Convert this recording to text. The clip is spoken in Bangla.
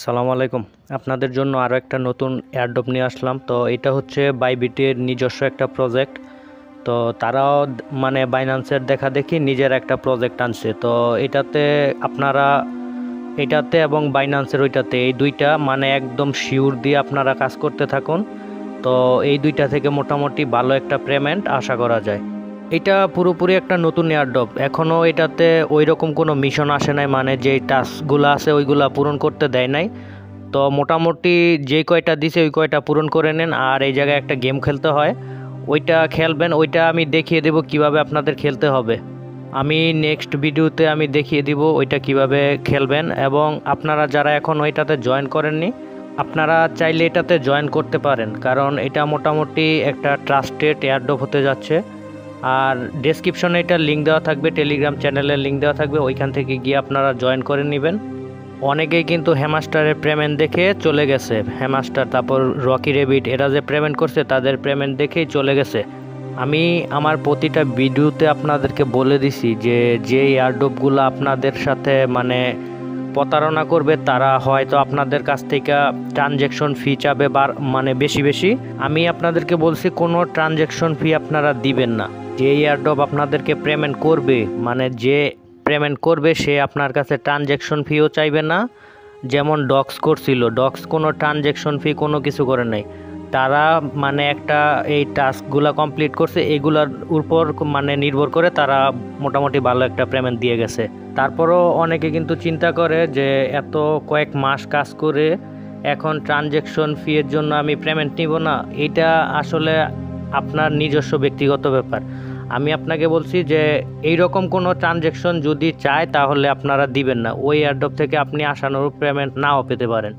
সালাম আলাইকুম। আপনাদের জন্য আরও একটা নতুন এয়ারড্রপ নিয়ে আসলাম। তো এটা হচ্ছে বাইবিটের নিজস্ব একটা প্রজেক্ট। তো তারাও মানে বাইন্যান্সের দেখা দেখি নিজের একটা প্রজেক্ট আনছে। তো এটাতে এবং বাইন্যান্সের ওইটাতে এই দুইটা মানে একদম শিওর দিয়ে আপনারা কাজ করতে থাকুন। তো এই দুইটা থেকে মোটামুটি ভালো একটা পেমেন্ট আশা করা যায়। এটা পুরোপুরি একটা নতুন এয়ারড্রপ, এখনও এটাতে ওই রকম কোনো মিশন আসে নাই, মানে যেই টাস্কগুলো আছে ওইগুলা পূরণ করতে দেয় নাই। তো মোটামুটি যেই কয়টা দিছে ওই কয়টা পূরণ করে নেন। আর এই জায়গায় একটা গেম খেলতে হয়, ওইটা খেলবেন। ওইটা আমি দেখিয়ে দেব কিভাবে আপনাদের খেলতে হবে। আমি নেক্সট ভিডিওতে আমি দেখিয়ে দিব ওইটা কিভাবে খেলবেন। এবং আপনারা যারা এখন ওইটাতে জয়েন করেননি, আপনারা চাইলে এটাতে জয়েন করতে পারেন, কারণ এটা মোটামুটি একটা ট্রাস্টেড এয়ারড্রপ হতে যাচ্ছে। আর ডেসক্রিপশনে এটার লিঙ্ক দেওয়া থাকবে, টেলিগ্রাম চ্যানেলের লিঙ্ক দেওয়া থাকবে, ওইখান থেকে গিয়ে আপনারা জয়েন করে নেবেন। অনেকেই কিন্তু হ্যামাস্টারের পেমেন্ট দেখে চলে গেছে, হ্যামাস্টার তারপর রকি রেবিট এরা যে পেমেন্ট করছে তাদের পেমেন্ট দেখেই চলে গেছে। আমি আমার প্রতিটা ভিডিওতে আপনাদেরকে বলে দিছি যে এয়ারড্রপগুলো আপনাদের সাথে মানে প্রতারণা করবে, তারা হয়তো আপনাদের কাছ থেকে ট্রানজ্যাকশন ফি চাবে মানে বেশি বেশি। আমি আপনাদেরকে বলছি কোনো ট্রানজ্যাকশন ফি আপনারা দিবেন না। যে এয়ারড্রপ আপনাদেরকে পেমেন্ট করবে, মানে যে পেমেন্ট করবে সে আপনার কাছে ট্রানজ্যাকশন ফিও চাইবে না। যেমন ডক্স করছিল, ডক্স কোনো ট্রানজ্যাকশন ফি কোনো কিছু করে নাই। তারা মানে একটা এই টাস্কগুলো কমপ্লিট করছে, এগুলার উপর মানে নির্ভর করে তারা মোটামুটি ভালো একটা পেমেন্ট দিয়ে গেছে। তারপরও অনেকে কিন্তু চিন্তা করে যে এত কয়েক মাস কাজ করে এখন ট্রানজ্যাকশন ফি এর জন্য আমি পেমেন্ট নিব না। এটা আসলে আপনার নিজস্ব ব্যক্তিগত ব্যাপার। আমি আপনাকে বলছি যে এই রকম কোনো ট্রানজ্যাকশন যদি চায় তাহলে আপনারা দিবেন না, ওই এয়ারড্রপ থেকে আপনি আশানুরূপ পেমেন্ট নাও পেতে পারেন।